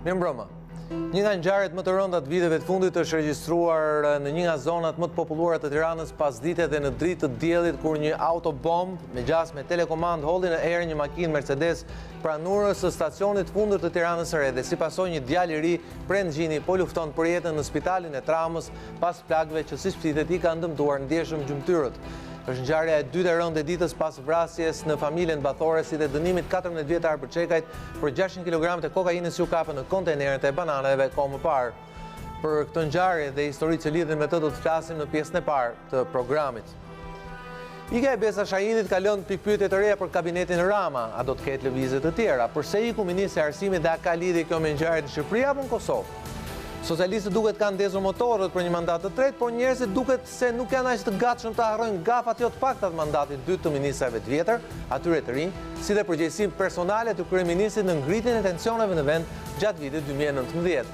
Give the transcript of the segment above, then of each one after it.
Mirëmbrëma. Një nga ngjarjet më të rënda të viteve të fundit është regjistruar në një nga zonat më të populluara të Tiranës pas ditët dhe në dritë të diellit kur një autobomb me gjas me telekomand holli në erë një makinë Mercedes pranurës së stacionit fundër të Tiranës së Re dhe si pasojë një djalë i ri, Prend Gjini, po lufton për jetën në spitalin e Tramës pas plagëve që siç pritet i kanë dëmtuar ndjeshëm gjymtyrët. Është ngjarja e dytë e rëndë e ditës pas vrasjes në familjen Bathoresit dhe dënimit 14 vjeçar për çekajt për 600 kg të kokainës që u kapën në kontenerët e bananeve kohë më parë. Për këtë ngjarje dhe historitë që lidhen me të do të flasim në pjesën e parë të programit. Ika e Besa Shahidit ka lënë pikpyetje të reja për kabinetin Rama, a do të ketë lëvizje të tjera? Përse iku ministri i Arsimit dhe a ka lidhje kjo me ngjarjet në Shqipëri apo në Kosovë? Socialistët duket kanë ndezur motorët për një mandat të tretë, por njerëzit duket se nuk janë aq të gatshëm të harrojnë gafat jo të pakta të mandatit dytë të ministrave të vjetër, atyre të rinj, si dhe përgjegjësinë personale të kryeministit në ngritjen e tensioneve në vend gjatë vitit 2019.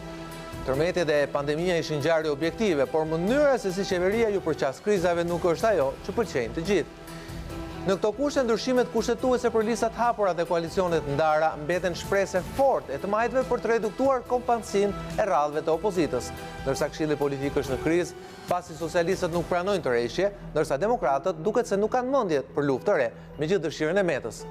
Tërmeti dhe pandemia ishin ngjarje objektive, por mënyra se si qeveria ju përqas krizave nuk është ajo që pëlqejnë të gjithë. Në këto kushte, ndryshimet kushtetuese për listat hapura dhe koalicionet ndara mbeten shpresë fortë e të majtëve për të reduktuar kompansinë e rradhëve të opozitës, ndërsa Këshilli Politik është në krizë, pasi socialistët nuk pranojnë tërheqje, ndërsa demokratët duket se nuk kanë mendje për luftë të re, me gjithë dëshirën e Metës.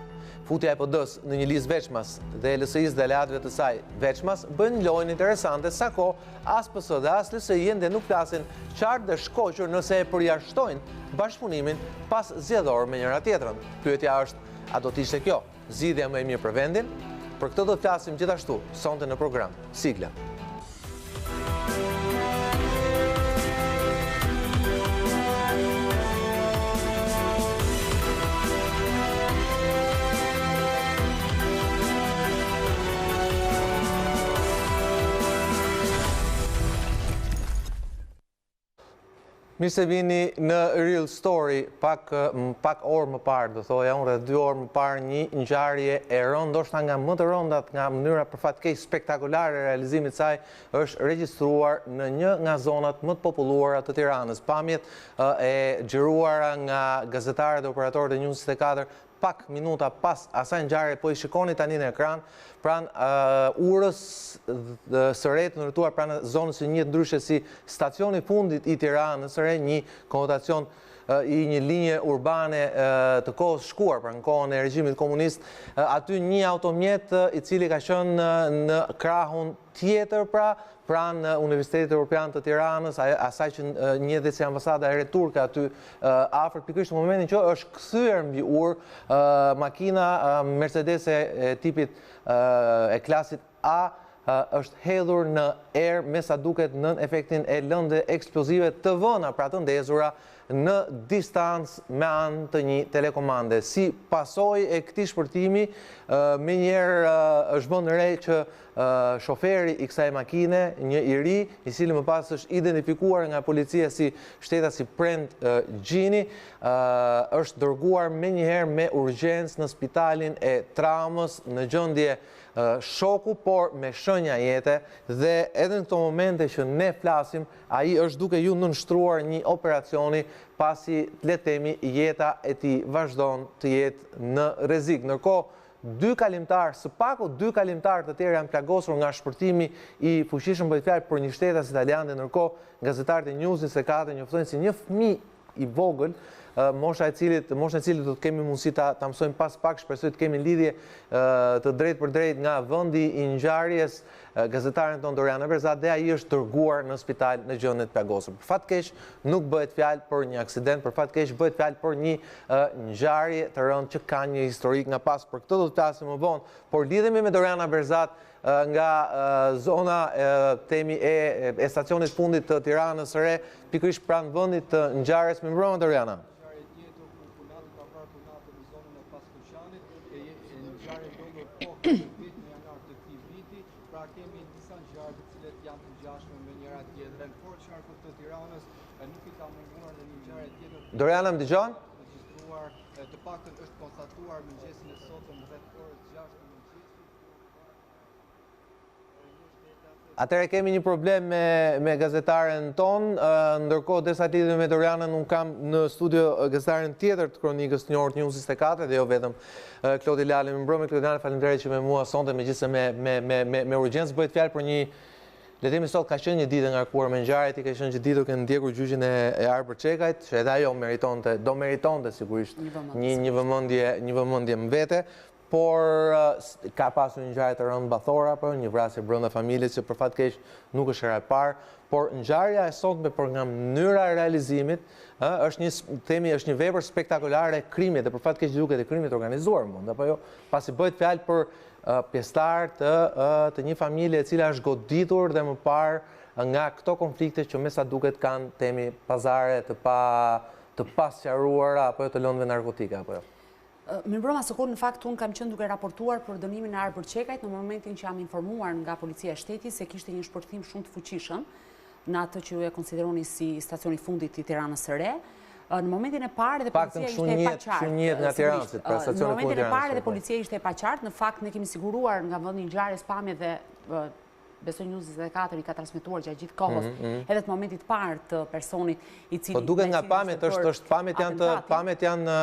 Futja e PD-s në një listë veçmas dhe LSI-s dhe aleatëve të saj veçmas bën lojën interesante sa kohë as PS dhe as LSI ende nuk flasin qartë dhe shkoqur nëse e përjashtojnë bashkëpunimin pas zgjedhor me njëra tjetrën. Pyetja është, a do të ishte kjo zgjidhja më e mirë për vendin? Për këtë do të flasim gjithashtu sonte në program. Sigla. Mirë se vini në Real Story, pak orë më parë, do thoja unë, rreth 2 orë më parë, një ngjarje e rëndë, ndoshta nga më të rëndat, nga mënyra përfatkeq spektakolare e realizimit saj, është regjistruar në një nga zonat më të populluara të Tiranës. Pamjet e xhiruara nga gazetarët dhe operatorët e News 24 pak minuta pas asaj ngjarje, po i shikoni tani në ekran, pranë urës së re të ndërtuar pranë zonës që njihet ndryshe si stacioni i fundit i Tiranës së Re, një konotacion i një linje urbane të kohës shkuar, pra në kohën e regjimit komunist, aty një automjet i cili ka qenë në krahun tjetër pranë Universitetit Evropian të Tiranës, asaj që njihet dhe si ambasada e re turke aty afër, pikërisht në momentin që është kthyer mbi urë makina Mercedes e tipit e klasit A është hedhur në erë me sa duket nën efektin e lëndë eksplozive të vëna, pra të ndezura në distancë me anë të një telekomande. Si pasojë e këtij shpërthimi, menjëherë është vënë re që shoferi i kësaj makine, një i ri, i cili më pas është identifikuar nga policia si shtetasi Prend Gjini, është dërguar menjëherë me urgjencë në spitalin e Tramës në gjendje shoku, por me shenja jete, dhe edhe në këto momente që ne flasim, ai është duke ju nënshtruar një operacioni pasi le të themi jeta e tij vazhdon të jetë në rrezik. Ndërkohë, dy kalimtarë të tjerë janë plagosur nga shpërthimi i fuqishëm, bëhet fjalë për një shtetas italian, dhe ndërkohë gazetarët e News 24 njoftojnë si një fëmijë i vogël, mosha e cilit do të kemi mundësi ta mësojmë pas pak, shpresoj të kemi lidhje të drejtë për drejtë nga vendi i ngjarjes, gazetaren ton Doriana Berzat, dhe ai është dërguar në spital në gjendje të plagosur. Për fat keq nuk bëhet fjalë për një aksident, për fat keq bëhet fjalë për një ngjarje të rëndë që ka një historik nga pas. Për këtë do të flasim më vonë, por lidhemi me Doriana Berzat nga zona e stacionit fundit të Tiranës së Re, pikërisht pranë vendit të ngjarjes. Mirëmbrëma Doriana. Pra kemi disa ngjarje të cilet janë të ngjashme me njëra tjetrën, por qarku të Tiranës nuk i ka munguar në një ngjarje tjetër. Doriana, më dëgjon? Regjistruar, të paktën është konstatuar mëngjesin e sotëm rreth orës 6 të mëngjesit. Atëherë kemi një problem me gazetaren ton, ndërkohë desa lidhur me Dorianën, unë kam në studio gazetaren tjetër të kronikës të njohur të News 24 dhe jo vetëm Klodi Lale. Më mbrëmë Klodi Lale, faleminderit që me mua sonte, megjithëse me urgjencë bëhet fjalë për një, le të themi sot ka qenë një ditë e ngarkuar me ngjarjet, ka qenë që ditë që ndjekur gjyqin e Arbër Çekajt, që edhe ajo do meritonte sigurisht një vëmendje më vete. Por ka pasur një ngjarje të rëndë bathore, një vrasje brenda familjes që për fat keq nuk është hera e parë, por ngjarja e sotme për nga mënyra e realizimit është një vepër spektakolare e krimit dhe për fat keq duket e krimit organizuar mund, apo jo, pasi bëhet fjalë për pjesëtar të një familje e cila është goditur dhe më parë nga këto konflikte që me sa duket kanë temi pazare të pasqaruara apo të lëndëve narkotike apo jo. Mirë mbrëma, në fakt unë kam qenë duke raportuar për dënimin e Arbër Çekajt në momentin që jam informuar nga policia e shtetit se kishte një shpërthim shumë të fuqishëm në atë që ju e konsideroni si stacioni fundit i Tiranës së Re. Në momentin e parë dhe policia ishte e paqartë. Në momentin e parë dhe policia ishte e paqartë, në fakt ne kemi siguruar nga vendi i ngjarjes pamje dhe besoj News 24 i ka transmetuar gjatë gjithë kohës, edhe të momentit parë të personit i cili... Po duke nga pamjet pamjet janë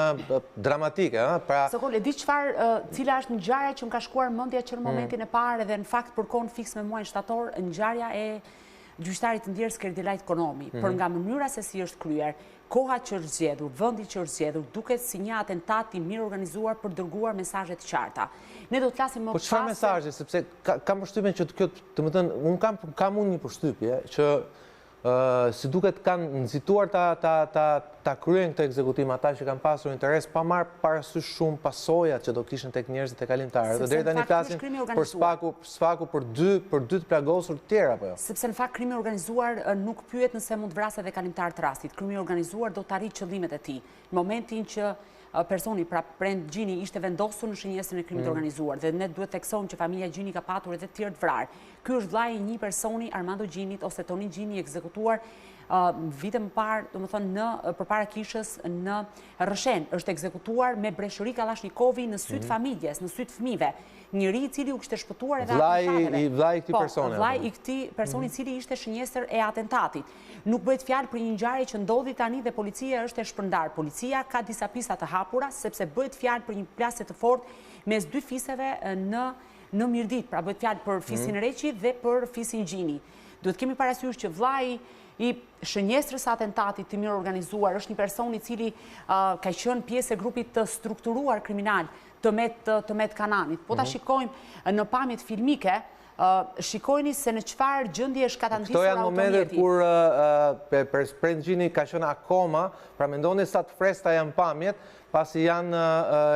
dramatike, pra... Sekond, e di cila është ngjarja që më ka shkuar mendja që në momentin e parë dhe në fakt përkon fiks me muajin shtator, ngjarja e gjyqtarit të ndjerë Skerdilajt Konomi, për nga mënyra se si është kryer, koha që është zgjedhur, vendi që është zgjedhur, duket si një atentat i mirë organizuar për dërguar mesazhe të qarta. Ne do të flasim më pas. Po çfarë mesazhe, sepse kam përshtypjen që kjo, domethënë, unë kam një përshtypje që si duket kanë nxituar ta kryen këtë ekzekutim ata që kanë pasur interes pa marrë parasysh shumë pasojat që do kishin tek njerëzit e kalimtarët. Dhe deri tani flasin për sfaku për dy të plagosur të tjerë apo jo? Sepse në fakt krimi organizuar nuk pyet nëse mund të vrasë edhe kalimtar të rastit. Krimi organizuar do të arrijë qëllimet e tij. Në momentin që personi, pra Prend Gjini, ishte vendosur në shënjesën e krimit organizuar dhe ne duhet theksojmë që familja Gjini ka patur edhe të tjerë të vrarë. Ky është vllai i një personi, Armando Gjinit ose Toni Gjini, ekzekutuar vite më parë, domethënë përpara kishës në Rrshen, është ekzekutuar me breshëri Kallashnikovi në syt familjes, në syt fëmijëve. Njëri i cili u kishte shpëtuar edhe atentateve. Vllai i këtij personi. Vllai i këtij personi i cili ishte shënjesër e atentatit. Nuk bëhet fjalë për një ngjarje që ndodhi tani dhe policia është e shpërndar. Policia ka disa pista të hapura sepse bëhet fjalë për një plasje të fortë mes dy fiseve në Mirdit, pra bëhet fjalë për fisin Reqi dhe për fisin Gjini. Duhet kemi parasysh që vllai i shënjestrës atentatit të mirë organizuar është një person i cili ka qenë pjesë e grupit të strukturuar kriminal të Met Kananit. Po ta shikojmë në pamjet filmike, shikojni se në çfarë gjendje është katandisur automjeti. Këto janë momentet kur Prend Gjini ka qenë akoma, pra mendoni sa të freskëta janë pamjet, pasi janë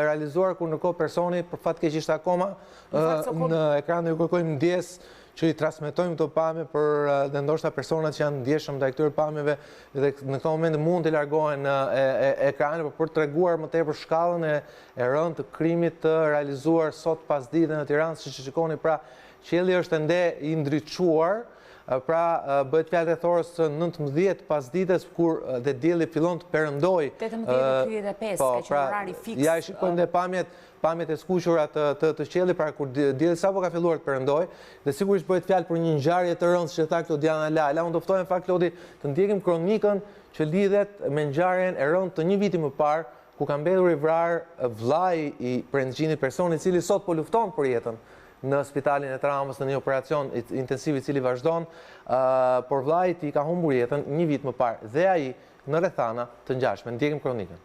realizuar kur në kohë personi për fat keq ishte akoma në ekran dhe ju kërkojmë ndjes që i transmetojmë këto pamje për dhe ndoshta personat që janë ndjeshëm ndaj këtyre pamjeve dhe në këto momente mund të largohen ekranin për të treguar më tepër shkallën e rëndë të krimit të realizuar sot pasdite në Tiranë, siç e shikoni, pra qielli është ende i ndriçuar, pra bëhet fjalë rreth orës 19 pasdites kur dhe dielli fillon të perëndojë. 18:35 ka qenë orari fiks. Ja i shikojmë dhe pamjet e skuqura të qiellit para kur dielli sapo ka filluar të perëndojë dhe sigurisht bëhet fjalë për një ngjarje të rëndë që tha Klodiana Lala. Unë do ftoj në fakt Klodi të ndjekim kronikën që lidhet me ngjarjen e rëndë të një viti më parë ku ka mbetur i vrarë vllai i Prend Gjinit, personi i cili sot po lufton për jetën në spitalin e Traumës në një operacion intensiv i cili vazhdon, por vllai i tij ka humbur jetën një vit më parë dhe ai në rrethana të ngjashme. Ndjekim kronikën.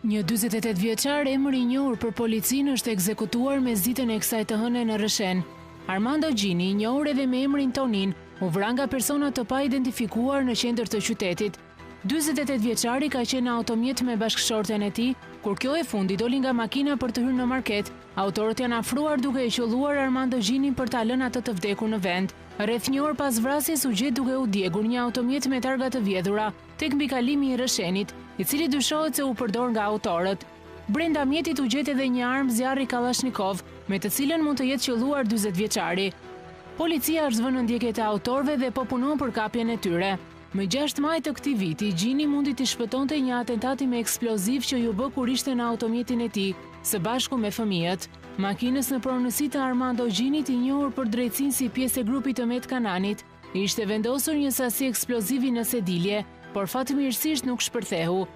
Një 48 vjeçar emër i njohur për policinë është ekzekutuar me zitën e kësaj të hëne në Rrshen. Armando Gjini, i njohur edhe me emrin Tonin, u vra nga persona të pa identifikuar në qendër të qytetit. 48 vjeçari ka qenë automjet me bashkëshorten e tij, kur kjo e fundi doli nga makina për të hyrë në market. Autorët janë afruar duke e qelluar Armando Gjinin për ta lënë atë të vdekur në vend. Rreth një orë pas vrasjes u gjet duke u djegur një automjet me targa të vjedhura tek mbikalimi i Rrshenit, i cili dyshohet se u përdor nga autorët. Brenda mjetit u gjet edhe një armë zjarri Kalashnikov, me të cilën mund të jetë qelluar 40 vjeçari. Policia është vënë në ndjekje të autorëve dhe po punon për kapjen e tyre. Më 6 maj të këtij viti, Gjini mundi të shpëtonte një atentati me eksploziv që ju bë kur ishte në automjetin e tij, së bashku me fëmijët. Makinës në pronësi të Armando Gjinit, i njohur për drejtësinë si pjesë e grupit të Met Kananit, ishte vendosur një sasi eksplozivi në sedilje, por fatmirësisht nuk shpërthehu.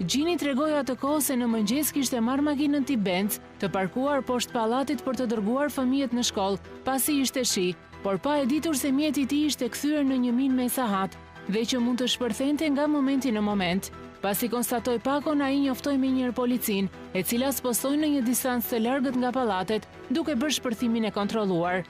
Gjini tregoi atë kohë se në mëngjes kishte marrë makinën tip Benz të parkuar poshtë pallatit për të dërguar fëmijët në shkollë, pasi ishte shi, por pa e ditur se mjeti i tij ishte kthyer në një minë me sahat dhe që mund të shpërthente nga momenti në moment. Pasi konstatoi pakon, ai njoftoi me njëherë policin, e cila spostoi në një distancë të largët nga pallatet, duke bërë shpërthimin e kontrolluar.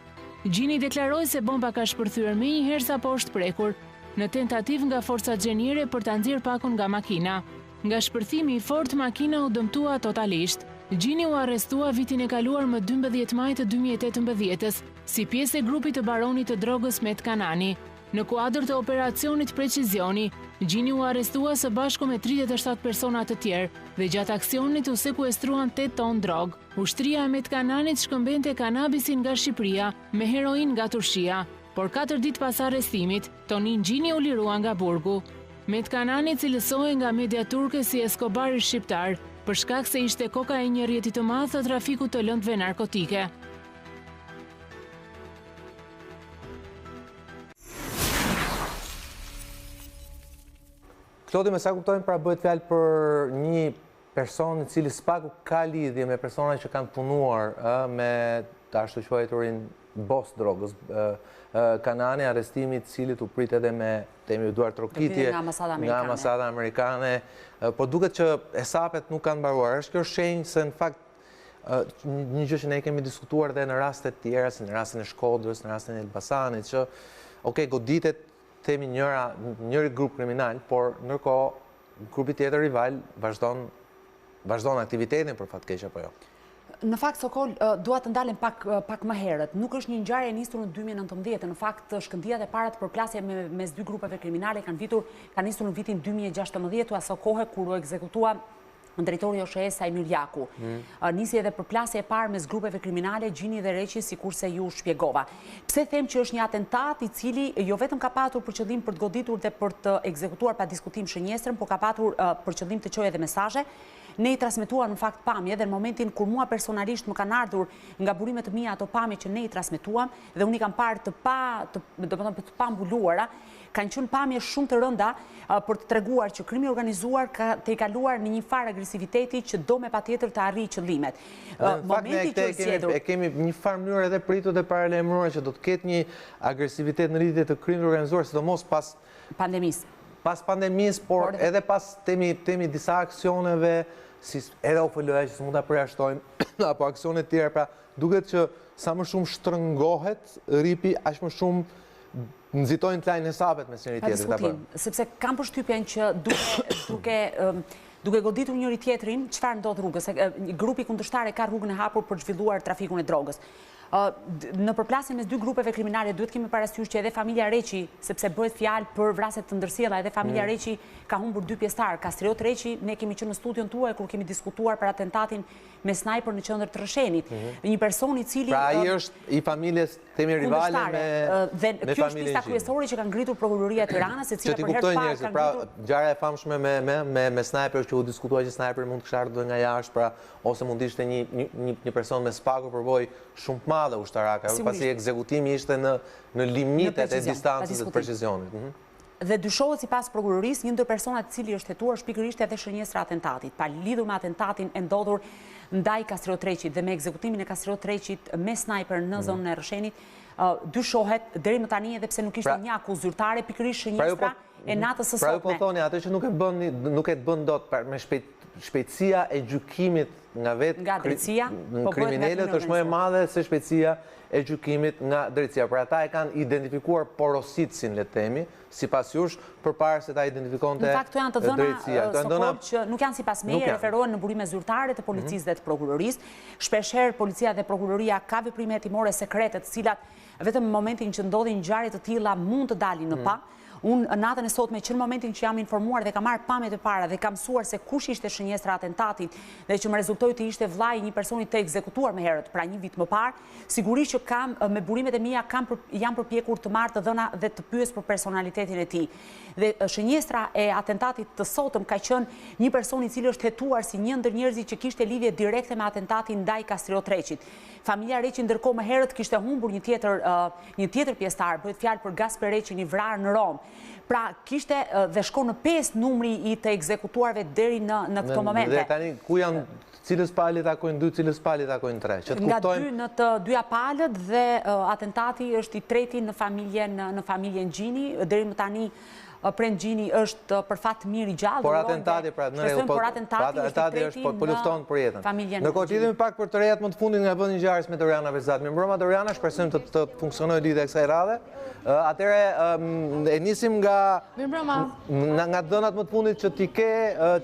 Gjini deklaroi se bomba ka shpërthyer menjëherë sapo është prekur, në tentativë nga forcat xheniere për ta nxjerrë pakon nga makina. Nga shpërthimi i fortë, makina u dëmtua totalisht. Gjini u arrestua vitin e kaluar më 12 maj të 2018-s, si pjesë e grupit të baronit të drogës Met Kanani. Në kuadër të operacionit Precizioni, Gjini u arrestua së bashku me 37 persona të tjerë dhe gjatë aksionit u sekuestruan 8 ton drogë. Ushtria e Met Kananit shkëmbente kanabisin nga Shqipëria me heroin nga Turqia, por 4 ditë pas arrestimit, tonin Gjini u lirua nga burgu. Met Kanani cilësohej nga media turke si Escobari shqiptar, për shkak se ishte koka e një rjeti të madh të trafikut të lëndëve narkotike. Klodi, me sa kuptojmë, pra bëhet fjalë për një person i cili s'paku ka lidhje me persona që kanë punuar me të ashtu quajturin bos drogës Kanani, arrestimi i cilit u prit edhe me temi duar trokitje nga ambasada amerikane, por duket që hesapet nuk kanë mbaruar. Është kjo shenjë se në fakt një gjë që ne kemi diskutuar edhe në raste të tjera, si në rastin e Shkodrës, në rastin e Elbasanit, që goditet themi njëri grup kriminal, por ndërkohë grupi tjetër rival vazhdon aktivitetin për fat keq apo jo. Në fakt, Sokol, dua të ndalem pak më herët. Nuk është një ngjarje e nisur në 2019. Në fakt, shkëndijat e para të përplasje mes dy grupeve kriminale kanë nisur në vitin 2016, aso kohë kur u ekzekutua drejtori OSHE-s Ajmir Jaku. Nisi edhe përplasje e parë mes grupeve kriminale Gjini dhe Reqi, sikurse ju shpjegova. Pse them që është një atentat i cili jo vetëm ka patur për qëllim për të goditur dhe për të ekzekutuar pa diskutim shënjestrën, por ka patur për qëllim të çojë edhe mesazhe. Ne i transmetuar në fakt pamje dhe në momentin kur mua personalisht më kanë ardhur nga burimet të mia ato pamje që ne i transmetuam dhe unë i kam parë të pa mbuluara, kanë qenë pamje shumë të rënda për të treguar që krimi organizuar ka të i kaluar në një farë agresiviteti që do me patjetër të arrijë qëllimet. E kemi një farë mënyrë edhe pritur dhe paralajmëruar që do të ketë një agresivitet në lidhje të krimit organizuar, sidomos pas pandemisë. Pas pandemisë, por edhe pas temi disa aksioneve, si edhe OFL-ja që s'mund ta përjashtojmë, apo aksione të tjera, pra duket që sa më shumë shtrëngohet ripi, aq më shumë nxitojnë të lajnë hesapet me njëri tjetrin. Sepse kam përshtypjen që duke goditur njëri tjetrin, çfarë ndodh rrugës? Grupi kundërshtar ka rrugën e hapur për zhvilluar trafikun e drogës. Në përplasjen mes dy grupeve kriminale duhet kemi parasysh që edhe familja Reqi, sepse bëhet fjalë për vrasje të ndërsjella, edhe familja Reqi ka humbur dy pjesëtar. Kastriot Reqi, ne kemi qenë në studion tuaj kur kemi diskutuar për atentatin me snajper në qendër të Rëshenit. Një person i cili pra ai është i familjes temi rivale dhe kjo është pista kryesore që ka ngritur prokuroria e Tiranës, e cila për herë të parë pra ngjarja e famshme me snajper që u diskutua që snajperi mund të kishte ardhur nga jashtë, pra ose mund të ishte një person me spaku përvojë shumë madhe ushtarake, pasi ekzekutimi ishte në limitet e distancës dhe precizionit. Dhe dyshohet sipas prokurorisë, një ndër personat i cili është hetuar është pikërisht edhe shënjestra atentatit, pa lidhur me atentatin e ndodhur ndaj Kastriot Reqit dhe me ekzekutimin e Kastriot Reqit me snajper në zonën e Rëshenit. Dyshohet deri më tani, edhe pse nuk ishte një akuzë zyrtare, pikërisht shënjestra e natës së sotme. Pra ju po thoni atë që nuk e bën dot me shpejtësia e gjykimit nga vetë kriminalët është më e madhe se shpejtësia e gjykimit nga drejtësia. Pra ata e kanë identifikuar porositësin, le të themi, sipas jush, përpara se ta identifikonte drejtësia. Në fakt, këto janë të dhëna që nuk janë sipas meje, referohen në burime zyrtare të policisë dhe të prokurorisë. Shpeshherë policia dhe prokuroria ka veprime hetimore sekrete, të cilat vetëm në momentin që ndodhin ngjarje të tilla mund të dalin në pa. Unë natën e sotme që në momentin që jam informuar dhe kam marrë pamjet e para dhe kam mësuar se kush ishte shënjestra atentatit dhe që më rezultoi të ishte vllai i një personi të ekzekutuar më herët, pra 1 vit më parë, sigurisht që kam me burimet e mia jam përpjekur të marrë të dhëna dhe të pyes për personalitetin e tij. Dhe shënjestra e atentatit të sotëm ka qenë një person i cili është hetuar si një ndër njerëzit që kishte lidhje direkte me atentatin ndaj Kastriot Reqit. Familja Reqi ndërkohë më herët kishte humbur një tjetër pjesëtar, bëhet fjalë për Gasper Reqin i vrarë në Rom. Pra kishte dhe shkon në 5 numri i të ekzekutuarve deri në këto momente. Dhe tani ku janë cilës palë takojnë 2, cilës palë takojnë 3? Nga 2 në të 2 palët dhe atentati është i treti në familjen Gjini, deri më tani Prend Gjini është për fat mirë i gjallë. Por atentati, pra, në rregull, por atentati është po lufton për jetën. Ndërkohë lidhemi pak për të rejat më të fundit nga vendi i ngjarjes me Doriana Verzat. Mirëmbrëma Doriana, shpresojmë të funksionojë lidhja e kësaj radhe. Atëre e nisim nga dhënat më të fundit që ti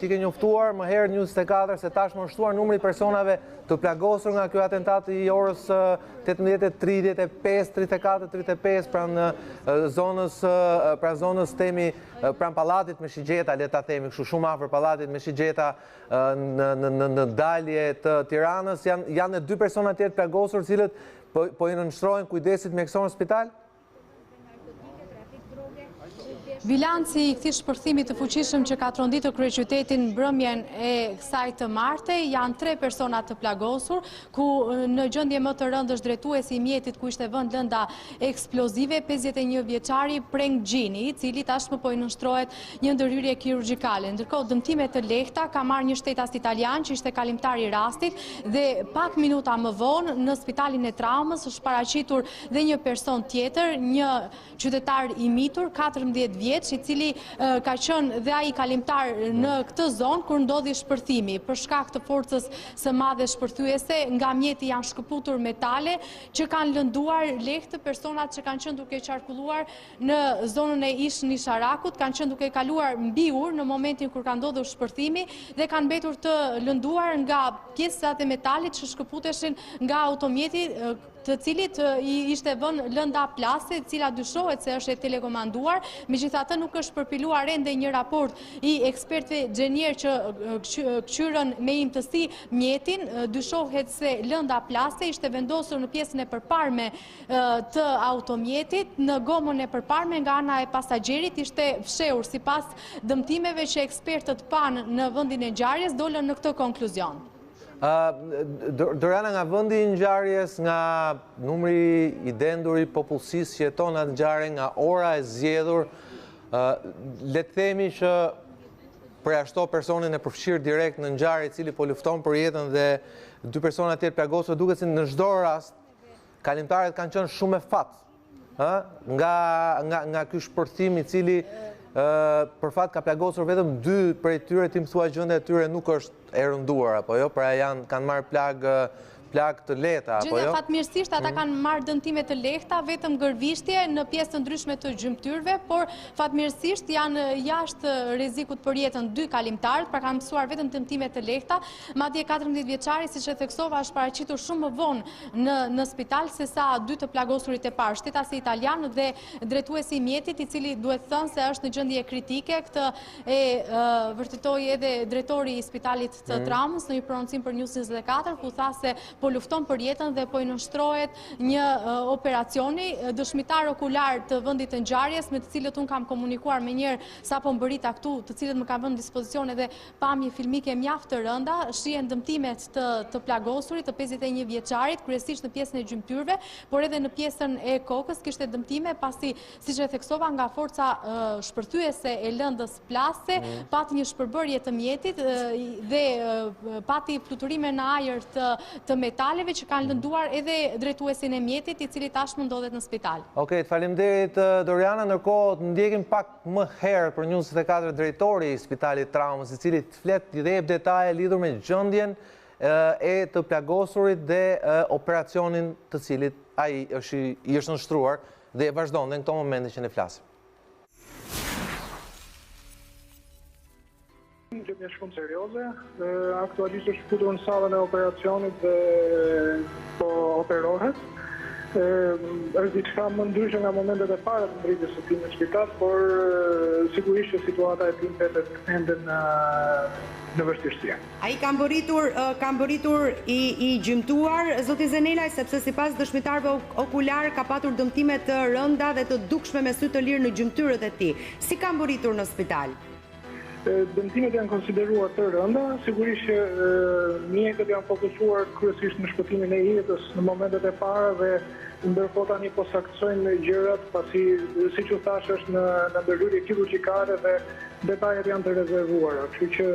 ke njoftuar më herë News 24 se tashmë është shtuar numri i personave të plagosur nga ky atentat i orës 18:35, 34:35 pranë zonës temi pranë pallatit me shigjeta, le ta themi kështu, shumë afër pallatit me shigjeta në dalje të Tiranës, janë 2 persona tjerë plagosur, cilët po i nënshtrohen kujdesit mjekësor në spital? Bilanci i këtij shpërthimit të fuqishëm që ka tronditur kryeqytetin mbrëmjen e kësaj të martej janë 3 persona të plagosur, ku në gjendje më të rëndë është drejtuesi i mjetit ku ishte vënë lënda eksplozive 51 vjeçari Prend Gjini, i cili tashmë po i nënshtrohet një ndërhyrje kirurgjikale. Ndërkohë dëmtime të lehta ka marrë një shtetas italian që ishte kalimtar i rastit dhe pak minuta më vonë në spitalin e traumës është paraqitur dhe një person tjetër, një qytetar i mitur 14 vjeç, i cili ka qenë dhe ai kalimtar në këtë zonë kur ndodhi shpërthimi. Për shkak të forcës së madhe shpërthyese, nga mjeti janë shkëputur metale që kanë lënduar lehtë. Personat që kanë qenë duke qarkulluar në zonën e ish Nisharakut kanë qenë duke kaluar mbi ur në momentin kur ka ndodhur shpërthimi dhe kanë mbetur të lënduar nga pjesët e metalit që shkëputeshin nga automjeti, të cilit i ishte vënë lënda plase, e cila dyshohet se është e telekomanduar. Megjithatë nuk është përpiluar ende një raport i ekspertëve inxhinier që kqyrën me imtësi mjetin. Dyshohet se lënda plase ishte vendosur në pjesën e përparme të automjetit, në gomën e përparme nga ana e pasagjerit ishte fshehur. Sipas dëmtimeve që ekspertët panë në vendin e ngjarjes, dolën në këtë konkluzion. Doriana, nga vendi i ngjarjes, nga numri i dendur i popullsisë që jeton atë ngjarje, nga ora e zgjedhur, le të themi që përjashto personin e përfshirë direkt në ngjarje i cili po lufton për jetën dhe 2 persona tjerë plagosur, duket si në çdo rast kalimtarët kanë qenë shumë me fat. Nga ky shpërthim i cili për fat ka plagosur vetëm 2 prej tyre, ti më thua gjendja e tyre nuk është e rënduar apo jo, pra kanë marrë plagë të lehta apo jo? Gjendja fatmirësisht ata kanë marrë dëmtime të lehta, vetëm gërvishtje në pjesë të ndryshme të gjymtyrve, por fatmirësisht janë jashtë rrezikut për jetën 2 kalimtarët, pra kanë mësuar vetëm dëmtime të lehta. Madje 14 vjeçari, siç e theksova, është paraqitur shumë më vonë në spital sesa 2 të plagosurit e parë, shtetasi italian dhe drejtuesi i mjetit, i cili duhet thënë se është në gjendje kritike. Këtë e vërtetoi edhe drejtori i spitalit të traumës në një prononcim për News 24, ku tha se po lufton për jetën dhe po i nënshtrohet një operacioni. Dëshmitar okular të vendit të ngjarjes, me të cilët unë kam komunikuar me njëherë sapo mbërita këtu, të cilët më kanë vënë në dispozicion edhe pamje filmike mjaft të rënda, shihen dëmtimet të plagosurit, të 51 vjeçarit, kryesisht në pjesën e gjymtyrve, por edhe në pjesën e kokës kishte dëmtime, pasi siç e theksova, nga forca shpërthyese e lëndës plase, pati një shpërbërje të mjetit dhe pati fluturime në ajër të metaleve që kanë lënduar edhe drejtuesin e mjetit, i cili tashmë ndodhet në spital. Okej, faleminderit Doriana, ndërkohë të ndjekim pak më herë për News 24 drejtori i spitalit traumës, i cili flet dhe jep detaje lidhur me gjendjen e të plagosurit dhe operacionin të cilit ai i është nështruar dhe vazhdon dhe në këto momente që ne flasim. Gjendje shumë serioze, aktualisht është futur në sallën e operacionit dhe po operohet. është diçka më ndryshe nga momentet e para të mbritjes së tij në spital, por sigurisht që situata e tij mbetet ende në vështirësi. Ai ka mbërritur i gjymtuar, zoti Zenelaj, sepse sipas dëshmitarëve okular ka patur dëmtime të rënda dhe të dukshme me sy të lirë në gjymtyrët e tij. Si ka mbërritur në spital? Dëmtimet janë konsideruar të rënda, sigurisht që mjekët janë fokusuar kryesisht në shpëtimin e jetës në momentet e para dhe ndërkohë tani po saktësojnë gjërat pasi, siç u thash, është në ndërhyrje kirurgjikale dhe detajet janë të rezervuara. Kështu që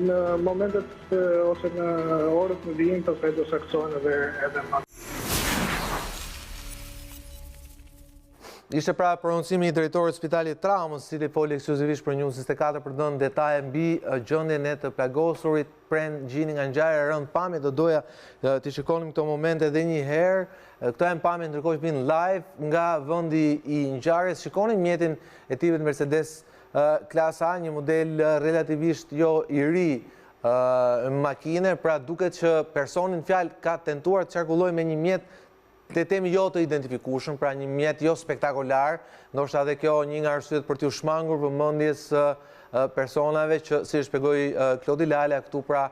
në momentet ose në orët në vijim pastaj do saktësohen edhe më. Ishte pra prononcimi i drejtorit spitalit traumës, cili foli ekskluzivisht për News 24 për dhënë detaje mbi gjendjen e të plagosurit Prend Gjini nga ngjarja e rënd pamje. Do doja të shikonim këto momente edhe një herë. Këto janë pamje ndërkohë që vinë live nga vendi i ngjarjes. Shikoni mjetin e tipit Mercedes klasa A, një model relativisht jo i ri makine, pra duket që personin fjalë ka tentuar të qarkullojë me një mjet të temi jo të identifikueshëm, pra një mjet jo spektakolar, ndoshta edhe kjo një nga arsyet për t'u shmangur vëmendjes personave që, si shpjegoi Klodi Lala këtu, pra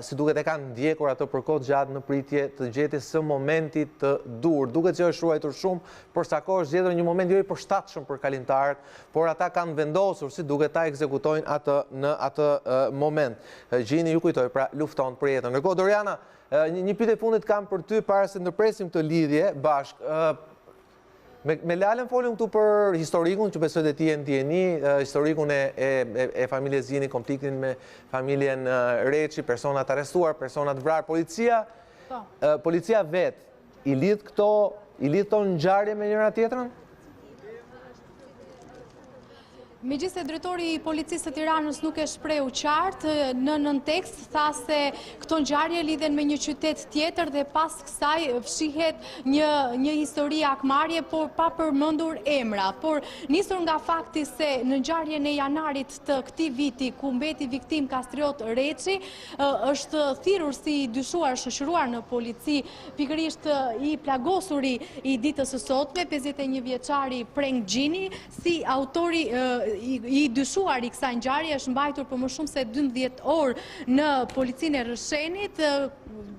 si duket e kanë ndjekur ato për kohë gjatë në pritje të gjetjes së momentit të dur. Duket që është ruajtur shumë, por sa kohë është gjetur një moment jo i përshtatshëm për kalimtarët, por ata kanë vendosur si duket ta ekzekutojnë atë në atë moment. Gjini, ju kujtoj, pra lufton për jetën. Ndërkohë Doriana, një pyetje fundit kam për ty para se ndërpresim këtë lidhje bashkë. Me Lalën folim këtu për historikun që besoj dhe ti e ndjeni, historikun e familjes Gjini, konfliktin me familjen Reçi, personat arrestuar, personat vrarë. Policia vet i lidh këto ngjarje me njëra tjetrën? Megjithëse drejtori i policisë së Tiranës nuk e shprehu qartë, në tekst tha se këto ngjarje lidhen me një qytet tjetër dhe pas kësaj fshihet një histori akmarrje, por pa përmendur emra. Por nisur nga fakti se në ngjarjen e janarit të këtij viti ku mbeti viktim Kastriot Reçi, është thirrur si dyshuar shoqëruar në polici pikërisht i plagosuri i ditës së sotme, 51 vjeçari Prend Gjini, si autori i dyshuar i kësaj ngjarje, është mbajtur për më shumë se 12 orë në policinë e Rrëshenit,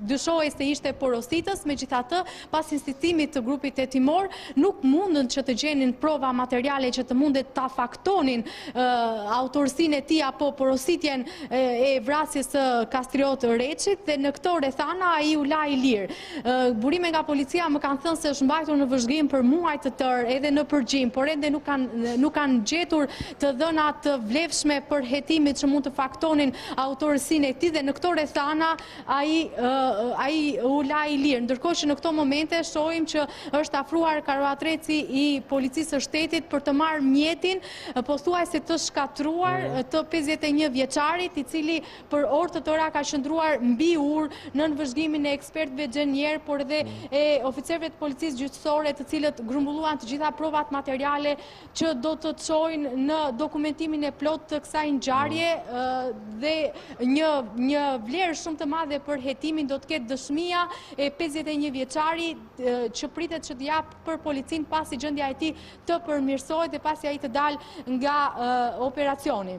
dyshohej se ishte porositës. Megjithatë, pas insistimit të grupit hetimor, nuk mundën që të gjenin prova materiale që të mundet ta faktonin autorsinë e tij apo porositjen e vrasjes së Kastriot Reçit, dhe në këto rrethana ai u la i lirë. Burime nga policia më kanë thënë se është mbajtur në vëzhgim për muaj të tërë edhe në përgjim, por ende nuk kanë gjetur të dhëna të vlefshme për hetimit që mund të faktonin autorsinë e tij, dhe në këto rrethana ai u la i lirë. Ndërkohë që në këto momente shohim që është afruar karuatreci i policisë së shtetit për të marrë mjetin pothuajse të shkatruar të 51 vjeçarit, i cili për orë të tëra ka qëndruar mbi urë në vëzhgimin e ekspertëve xhenier, por edhe e oficerëve të policisë gjyqësore, të cilët grumbulluan të gjitha provat materiale që do të çojnë në dokumentimin e plot të kësaj ngjarje, dhe një vlerë shumë të madhe për hetimin do të ketë dëshmia e 51 vjeçari që pritet që të jap për policinë pasi gjendja e tij të përmirësohet dhe pasi ai të dalë nga operacioni.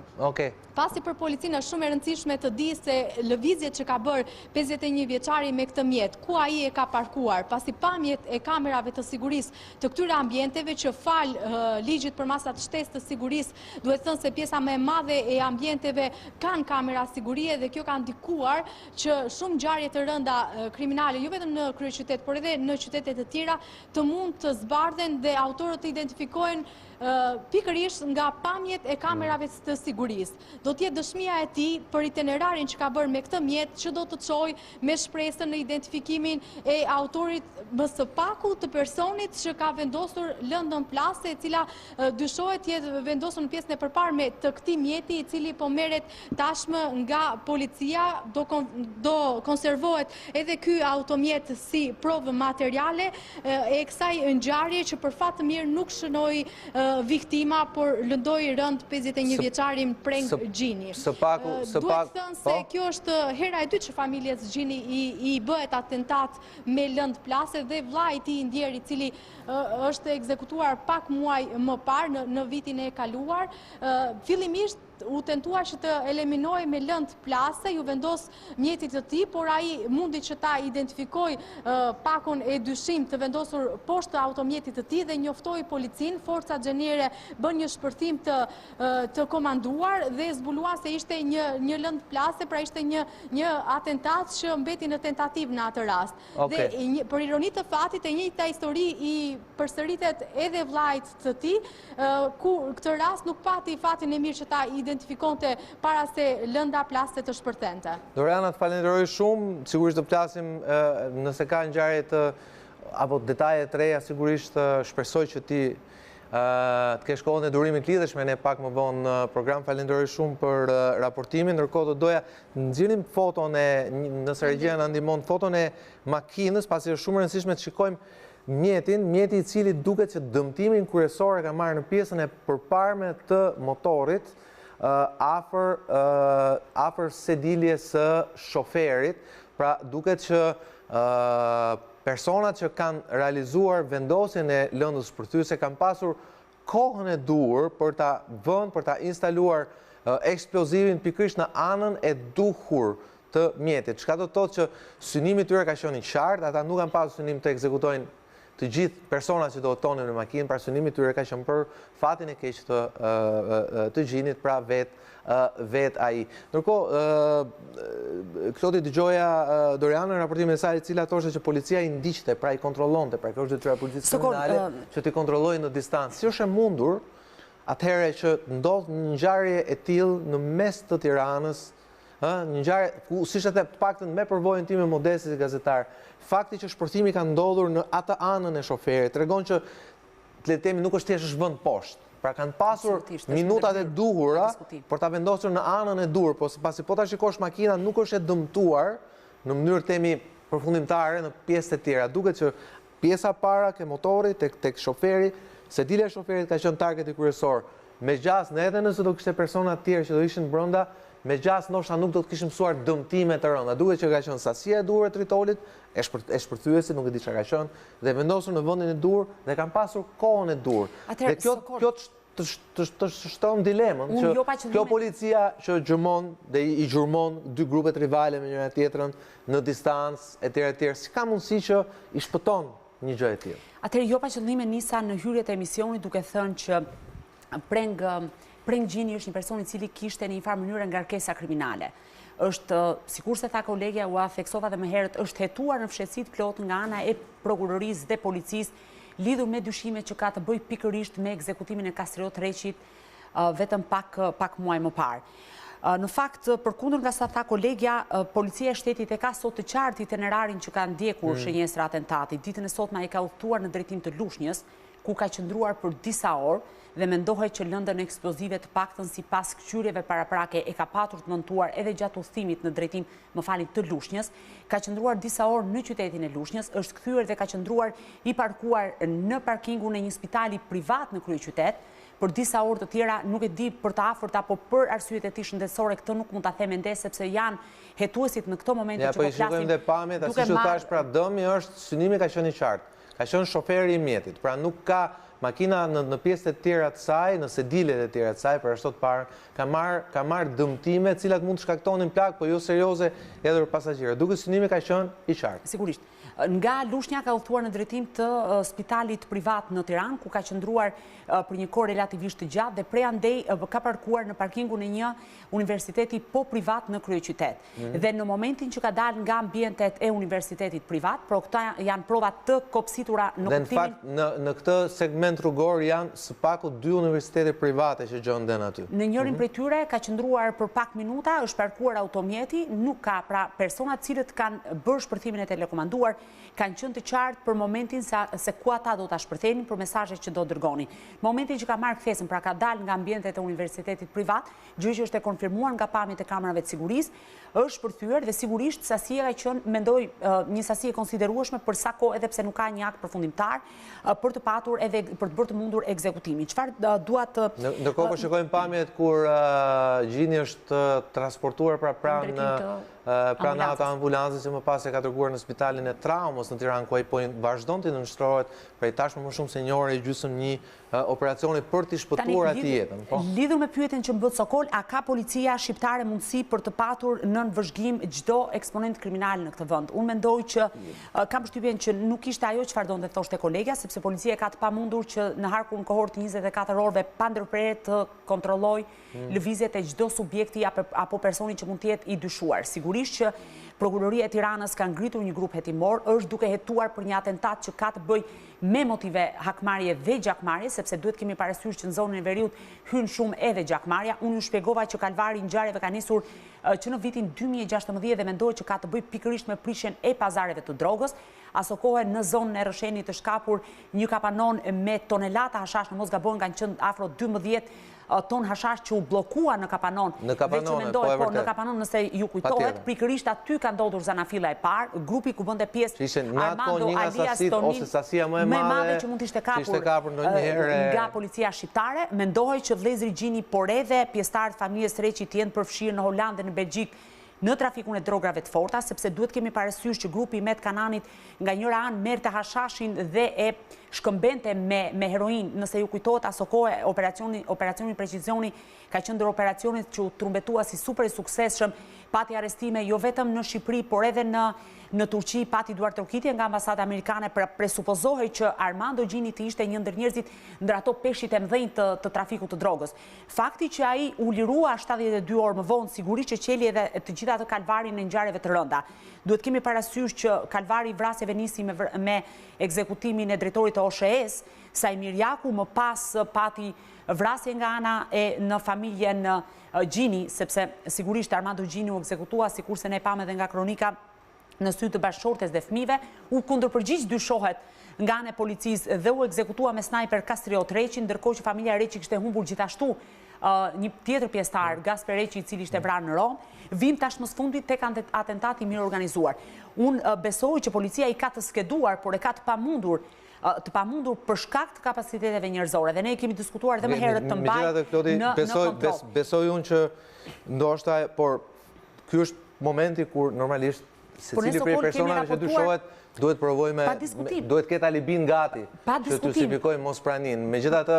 Pasi për policinë është shumë e rëndësishme të di se lëvizjet që ka bërë 51 vjeçari me këtë mjet, ku ai e ka parkuar, pasi pamjet e kamerave të sigurisë të këtyre ambienteve që fal ligjit për masat shtesë të sigurisë, duhet thënë se pjesa më e madhe e ambienteve kanë kamera sigurie, dhe kjo ka ndikuar që shumë ngjarje të rënda kriminale, jo vetëm në kryeqytet, por edhe në qytete të tjera, të mund të zbardhen dhe autorët të identifikohen pikërisht nga pamjet e kamerave të sigurisë. Do t'jetë dëshmia e tij për itinerarin që ka bërë me këtë mjet, që do të çojë me shpresën në identifikimin e autorit më së paku të personit që ka vendosur lëndën plase, e cila dyshohet të jetë vendosur vendosur në pjesën e përparme të këtij mjeti, i cili po merret tashmë nga policia, do konservohet edhe ky automjet si provë materiale e kësaj ngjarje që për fat të mirë nuk shënoi viktima, por lëndoi rënd 51 vjeçarin Prend Gjini. Duhet thënë se kjo është hera e dytë që familjes Gjini i bëhet atentat me lëndë plase dhe vllai i tij ndjer, i cili është ekzekutuar pak muaj më parë në vitin e kaluar. Fillimisht u tentuar që të eliminoj me lëndë plase, ju vendos mjetit të tij, por ai mundi që ta identifikoj pakun e dyshim të vendosur poshtë automjetit të tij dhe njoftoi policin. Forcat xheniere bën një shpërthim të komanduar dhe zbulua se ishte një lëndë plase, pra ishte një atentat që mbeti në tentativë në atë rast. Dhe për ironi të fatit, e njëjta histori i përsëritet edhe vllait të tij, ku këtë rast nuk pati fatin e mirë që ta identifikonte para se lënda plase të shpërthente. Doriana, të falenderoj shumë, sigurisht të flasim nëse ka ngjarje apo detaje të reja, sigurisht shpresoj që ti të kesh kohën e durimit lidheshme, ne pak më vonë në program. Falenderoj shumë për raportimin, ndërkohë do doja nxjerrim foton nëse regjia na ndihmon, foton e makinës, pasi është shumë e rëndësishme të shikojmë mjeti i cili duket që dëmtimin kryesor e ka marrë në pjesën e përparme të motorit, afër sediljes së shoferit. Pra duket që personat që kanë realizuar vendosjen e lëndës shpërthyese kanë pasur kohën e duhur për ta instaluar eksplozivin pikërisht në anën e duhur të mjetit. Çka do të thotë që synimi tyre ka qenë i qartë, ata nuk kanë pasur synim të ekzekutojnë të gjithë personat që do të tonin në makinë, pra synimi tyre ka qenë për fatin e keq të Gjinit, pra vet ai. Ndërkohë, Klodi dëgjoja Doriana në raportimin e saj, e cila thoshte që policia i ndiqte, pra i kontrollonte, pra kjo është detyra e policisë kriminale që t'i kontrollojë në distancë. Si është e mundur atëherë që ndodh një ngjarje e tillë në mes të Tiranës, një ngjarje ku, siç e them, të paktën me përvojën time modeste si gazetar, fakti që shpërthimi ka ndodhur në atë anën e shoferit tregon që le të themi nuk është thjesht është vend poshtë. Pra kanë pasur minutat e duhura për ta vendosur në anën e dur, po pasi po ta shikosh makina nuk është e dëmtuar në mënyrë themi përfundimtare në pjesët e tjera. Duket që pjesa para ke motorit tek shoferi, sedila e shoferit ka qenë targeti kryesor. Me gjas, edhe nëse do kishte persona të tjerë që do ishin brenda, me gjas ndoshta nuk do të kishim mësuar dëmtime të rënda. Duket që ka qenë sasia e duhur e tritolit, e shpërthyesi, nuk e di çka ka qenë, dhe vendosur në vendin e dur dhe kanë pasur kohën e dur. Dhe kjo të shton dilemën që kjo policia që gjërmon dhe i gjurmon dy grupet rivale me njëra tjetrën në distancë etj, si ka mundësi që i shpëton një gjë e tillë? Atëherë jo pa qëllime nisa në hyrjet e emisionit duke thënë që Prend Gjini është një person i cili kishte në një farë mënyrë ngarkesa kriminale. Është, sikur se tha kolegja, u theksova dhe më herët, është hetuar në fshehtësitë plot nga ana e prokurorisë dhe policisë lidhur me dyshimet që ka të bëjë pikërisht me ekzekutimin e Kastriot Reqit vetëm pak muaj më parë. Në fakt, përkundër nga sa tha kolegja, policia e shtetit e ka sot të qartë itinerarin që ka ndjekur shenjestra atentatit. Ditën e sotme ai ka udhëtuar në drejtim të Lushnjës, ku ka qëndruar për disa orë dhe mendohet që lëndën eksplozive të paktën sipas këqyrjeve paraprake e ka patur të montuar edhe gjatë udhëtimit në drejtim, të Lushnjës. Ka qëndruar disa orë në qytetin e Lushnjës, është kthyer dhe ka qëndruar i parkuar në parkingun e një spitali privat në kryeqytet. Për disa orë të tjera, nuk e di për të afërt apo për arsyet e tij shëndetësore, këtë nuk mund ta them ende sepse janë hetuesit në këto momente që po flasim. Dhe pamjet, ashtu që thash, pra dëmi është, synimi ka qenë i qartë. Ka qenë shoferi i mjetit, pra nuk ka makina në pjesët e tjera të saj, në sedilet e tjera të saj, për ashtu të parë, ka marrë dëmtime, cilat mund të shkaktonin plagë, po jo serioze edhe për pasagjerë. Duke synimi ka qenë i qartë. Sigurisht. Nga Lushnja ka udhëtuar në drejtim të spitalit privat në Tiranë, ku ka qëndruar për një kohë relativisht të gjatë dhe prej andej ka parkuar në parkingun e një universiteti po privat në kryeqytet. Dhe në momentin që ka dalë nga ambientet e universitetit privat, por këta janë provat të kopsitura në kuptimin. Dhe në fakt në këtë segment rrugor janë së paku 2 universitete private që gjenden aty. Në njërin prej tyre ka qëndruar për pak minuta, është parkuar automjeti, nuk ka pra personat cilët kanë bërë shpërthimin e telekomanduar, kanë qenë të qartë për momentin se ku ata do ta shpërthenin për mesazhet që do dërgonin. Momentin që ka marrë kthesën, pra ka dalë nga ambientet e universitetit privat, gjë që është e konfirmuar nga pamjet e kamerave të sigurisë, është shpërthyer dhe sigurisht sasia ka qenë, mendoj, një sasi e konsiderueshme për sa kohë, edhe pse nuk ka një akt përfundimtar për të patur edhe për të bërë të mundur ekzekutimin. Çfarë dua të Ndërkohë po shikojmë pamjet kur Gjini është transportuar pranë ato ambulancës që më pas e ka dërguar në spitalin e traumës në Tiranë, ku ai po vazhdon të nënshtrohet prej tashmë më shumë se një orë e gjysmë një operacioni për t'i shpëtuar atij jetën. Lidhur me pyetjen që më bë Sokol, a ka policia shqiptare mundësi për të patur nën vëzhgim çdo eksponent kriminal në këtë vend? Unë mendoj që kam përshtypjen që nuk ishte ajo çfarë donte thoshte kolegja, sepse policia ka të pamundur që në harkun kohor të 24 orëve pa ndërprerje të kontrollojë lëvizjet e çdo subjekti apo personi që mund të jetë i dyshuar. Sigurisht që Prokuroria e Tiranës ka ngritur një grup hetimor, është duke hetuar për një atentat që ka të bëjë me motive hakmarrje dhe gjakmarrje, sepse duhet kemi parasysh që në zonën e Veriut hyn shumë edhe gjakmarrja. Unë ju shpjegova që kalvari i ngjarjeve ka nisur që në vitin 2016 dhe mendohet që ka të bëjë pikërisht me prishjen e pazareve të drogës. Aso kohë në zonën e Rrëshenit të shkapur një kapanon me tonelata hashash, në mos gabojnë, kanë qenë afro 12 ton hashash që u blokua në kapanon. Në kapanon nëse ju kujtohet, pikërisht aty ka ndodhur zanafilla e parë, grupi ku bënte pjesë Armando alias Tonin, më e madhe që mund të ishte kapur nga policia shqiptare. Mendohej që vëllezëri Gjini, por edhe pjesëtarët familjes Reqi të jenë përfshirë në Holandë dhe në Belgjik në trafikun e drograve të forta, sepse duhet kemi parasysh që grupi i Met Kananit nga njëra anë merrte hashashin dhe e shkëmbente me heroin. Nëse ju kujtohet, aso kohë operacioni Precizioni ka qenë ndër operacionet që u trumbetua si super i suksesshëm, pati arrestime jo vetëm në Shqipëri, por edhe në Turqi, pati duar trokitje nga ambasada amerikane. Presupozohej që Armando Gjini të ishte një ndër njerëzit ndër ato peshqit e mëdhenj të trafikut të drogës. Fakti që ai u lirua 72 orë më vonë, sigurisht që qeli edhe të gjitha të kalvarin e ngjarjeve të rënda. Duhet kemi parasysh që kalvari i vrasjeve nisi me ekzekutimin e drejtorit të OSHE-s, Sajmir Jaku, më pas pati vrasje nga ana e në familjen Gjini, sepse sigurisht Armando Gjini u ekzekutua, sikurse ne pam edhe nga kronika, në sy të bashkëshortes dhe fëmijëve, u kundërpërgjigj dyshohet nga ana e policisë dhe u ekzekutua me snajper Kastriot Reqin, ndërkohë që familja Reqi kishte humbur gjithashtu një tjetër pjesëtar, Gasper Reqi, i cili ishte vrarë në Rom. Vim tashmë së fundit tek atentati mirë organizuar. Unë besoj që policia i ka të skeduar, por e ka të pamundur për shkak të kapaciteteve njerëzore. Dhe ne kemi diskutuar dhe më herët të mbaj në kontroll. Besoj unë që ndoshta, por ky është momenti kur normalisht secili prej personave që dyshohet duhet provojme, duhet ketë alibin gati që të justifikojë mospraninë. Megjithatë,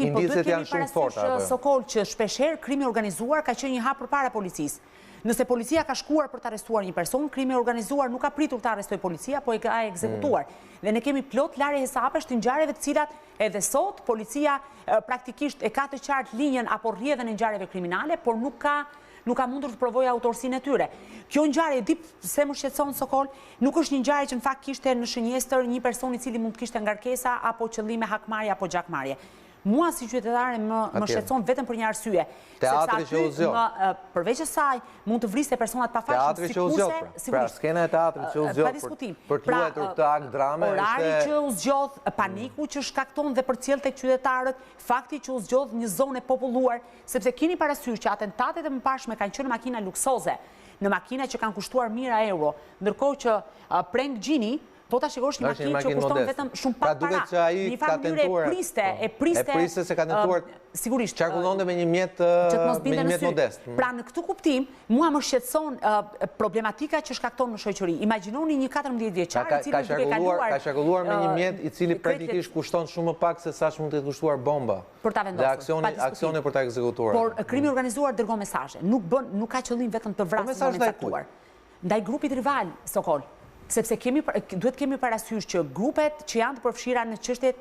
indicet janë shumë forta. Sokol, që shpeshherë krimi organizuar ka qenë një hap përpara policisë. Nëse policia ka shkuar për të arrestuar një person, krimi organizuar nuk ka pritur të arrestoj policia, po e ka ekzekutuar. Dhe ne kemi plot larje hesapesh të ngjarjeve të cilat edhe sot policia praktikisht e ka të qartë linjën apo rrjedhën e ngjarjeve kriminale, por nuk ka mundur të provojë autorsinë e tyre. Kjo ngjarje, di pse më shqetëson Sokol, nuk është një ngjarje që në fakt kishte në shënjestër një person i cili mund të kishte ngarkesa apo qëllime hakmarrje apo gjakmarrje. Mua si qytetare më shqetëson vetëm për një arsye. Teatri që u zgjodh. Përveç asaj, mund të vriste personat pa faqe. Teatri që u zgjodh. Pra skena e teatrit që u zgjodh për të luajtur këtë akt drame është orari që u zgjodh, paniku që shkakton dhe përcjell tek qytetarët, fakti që u zgjodh një zonë e populluar, sepse keni parasysh që atentatet e mëparshme kanë qenë makina luksoze, në makina që kanë kushtuar mijëra euro, ndërkohë që Prend Gjini po ta shikosh një makinë që kushton vetëm shumë pak para. Një farë e priste se ka tentuar sigurisht qarkullonte me një mjet modest. Pra në këtë kuptim, mua më shqetëson problematika që shkakton në shoqëri. Imagjinoni një 14 vjeçar i cili duke kaluar ka qarkulluar me një mjet i cili praktikisht kushton shumë më pak se sa mund të kushtuar bomba. Për ta vendosur. Dhe aksione për ta ekzekutuar. Por krimi organizuar dërgon mesazhe. Nuk ka qëllim vetëm të vrasë në caktuar. Ndaj grupit rival, Sokol. Sepse duhet kemi parasysh që grupet që janë të përfshira në çështjet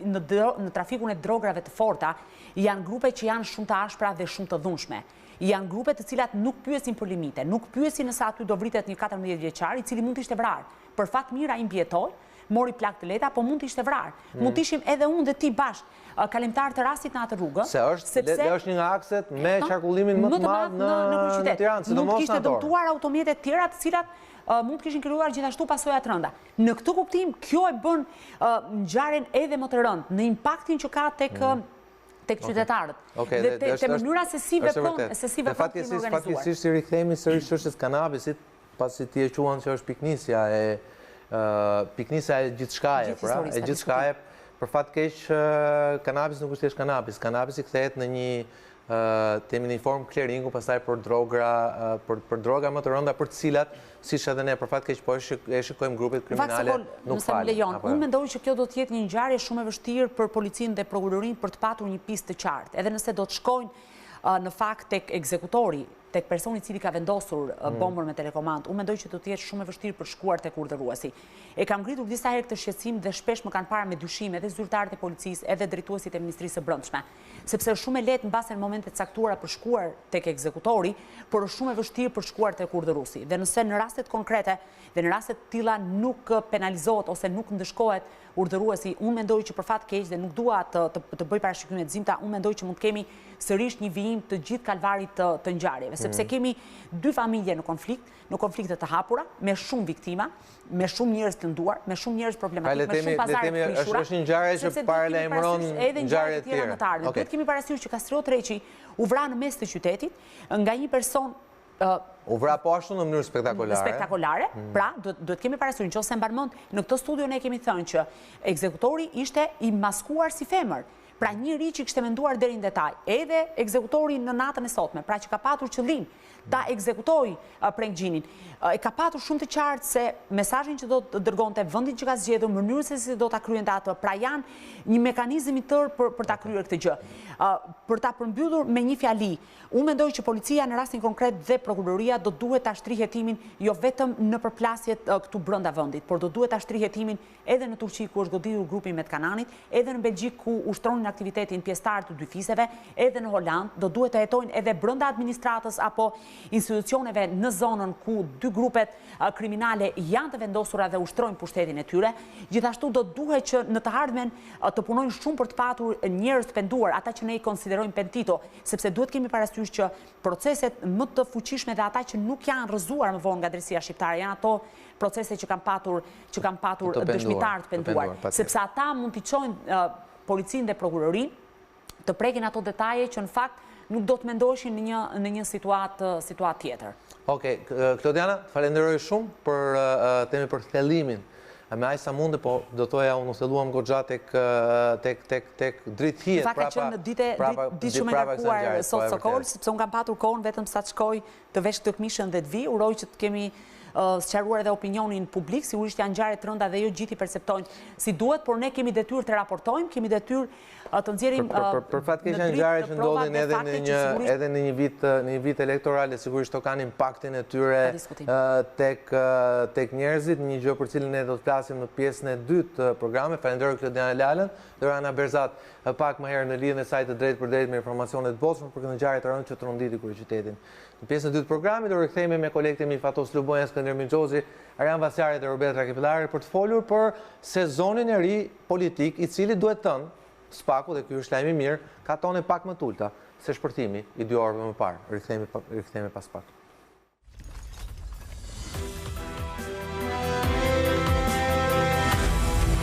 në trafikun e drograve të forta janë grupe që janë shumë të ashpra dhe shumë të dhunshme. Janë grupe të cilat nuk pyesin për limite, nuk pyesin nëse aty do vritet një 14 vjeçar i cili mund të ishte vrarë. Për fat mira i mbijetoi, mori plak të lehta, po mund të ishte vrarë. Mund të ishim edhe unë dhe ti bashkë kalimtar të rastit në atë rrugë. Sepse është një nga akset me qarkullimin më të madh në Tiranë, sidomos mund të kishte dëmtuar automjete të tjera të cilat mund të kishin krijuar gjithashtu pasoja të rënda. Në këtë kuptim, kjo e bën ngjarjen edhe më të rëndë në impaktin që ka tek qytetarët. Dhe te mënyra se si vepron krimi organizuar. Fatkesisht si rikthehemi sërish çështjes kanabisit, pasi ti e quan që është piknisja e gjithçkaje, pra, e gjithçkaje. Për fat keq, kanabis nuk është thjesht kanabis. Kanabisi kthehet në një temi në formë clearingu, pastaj për droga më të rënda, për të cilat, siç edhe ne për fat keq po e shikojmë grupet kriminale nuk falen. Unë mendoj që kjo do të jetë një ngjarje shumë e vështirë për policinë dhe prokurorinë për të patur një pistë të qartë. Edhe nëse do të shkojnë në fakt tek ekzekutori, tek personi i cili ka vendosur bombën me telekomand, unë mendoj që do të jetë shumë e vështirë për shkuar tek urdhëruesi. E kam ngritur disa herë këtë shqetësim dhe shpesh më kanë parë me dyshim edhe zyrtarët e policisë, edhe drejtuesit e Ministrisë së Brendshme, sepse është shumë e lehtë mbase në momente të caktuara për shkuar tek ekzekutori, por është shumë e vështirë për shkuar tek urdhëruesi. Dhe nëse në rastet konkrete dhe në rastet të tilla nuk penalizohet ose nuk ndëshkohet urdhëruesi, unë mendoj që për fat keq dhe nuk dua të bëj parashikime të zimta, unë mendoj që mund të kemi sërish një vijim të gjithë kalvarit të ngjarjeve, sepse kemi dy familje në konflikte të hapura, me shumë viktima, me shumë njerëz të nduar, me shumë njerëz problematik, me shumë pazare të prishura. Është një ngjarje që paralajmëron ngjarje të tjera. Duhet kemi parasysh që Kastriot Reqi u vra në mes të qytetit nga një person u vra po ashtu në mënyrë spektakolare. Pra, duhet kemi parasysh, nëse mban mend, në këtë studio ne kemi thënë që ekzekutori ishte i maskuar si femër. Pra njëri që kishte menduar deri në detaj, edhe ekzekutori në natën e sotme, pra që ka patur qëllim ta ekzekutoj Prend Gjinin, e ka patur shumë të qartë se mesazhin që do të dërgonte, vendin që ka zgjedhur, mënyrën se si do ta kryente atë, pra janë një mekanizëm i tërë për ta kryer këtë gjë. Për ta përmbyllur me një fjali, unë mendoj që policia në rastin konkret dhe prokuroria do duhet ta shtrihet hetimin jo vetëm në përplasjet këtu brenda vendit, por do duhet ta shtrihet hetimin edhe në Turqi ku është goditur grupi Metkananit, edhe në Belgjik ku ushtronin aktivitetin pjesëtarë të dy fiseve, edhe në Holand, do duhet të jetojnë edhe brenda administratës apo institucioneve në zonën ku dy grupet kriminale janë të vendosura dhe ushtrojnë pushtetin e tyre. Gjithashtu do duhet që në të ardhmen të punojnë shumë për të patur njerëz të penduar, ata që ne i konsiderojmë pentito, sepse duhet kemi parasysh që proceset më të fuqishme dhe ata që nuk janë rrëzuar më vonë nga drejtësia shqiptare janë ato procese që kanë patur dëshmitar të penduar, sepse ata mund t'i çojnë policinë dhe prokurorinë të prekin ato detaje që në fakt nuk do të mendoheshin në një situatë tjetër. Okej, Klodiana, falenderoj shumë për temi për thellimin. Me aq sa mundi, po do thoja unë thelluam goxha tek drejthiet prapa. Ka qenë ditë shumë e ngarkuar sot Sokol, sepse unë kam patur kohën vetëm sa të shkoj të vesh këtë këmishën dhe të vi, uroj që të kemi sqaruar edhe opinionin publik, sigurisht janë ngjarje të rënda dhe jo gjithë i perceptojnë si duhet, por ne kemi detyrë të raportojmë, kemi detyrë të nxjerrim për fat keq janë ngjarje që ndodhin edhe në një vit elektoral, dhe sigurisht to kanë impaktin e tyre tek njerëzit, një gjë për cilën ne do të flasim në pjesën e dytë të programit. Falenderoj Klodiana Lalën dhe Rana Berzat pak më herë në lidhjen e saj të drejtë për drejtë me informacionet botshme për këtë ngjarje të rëndë që tronditi kryeqytetin. Në pjesën e dytë të programit do rikthehemi me kolegët e mi Fatos Luboja, Skënder Mixhozi, Arjan Vasjari dhe Roberta Kepillari për të folur për sezonin e ri politik, i cili duhet thënë, spaku, dhe ky është lajm i mirë, ka tone pak më të ulta se shpërthimi i 2 orëve më parë. Rikthehemi pas pak.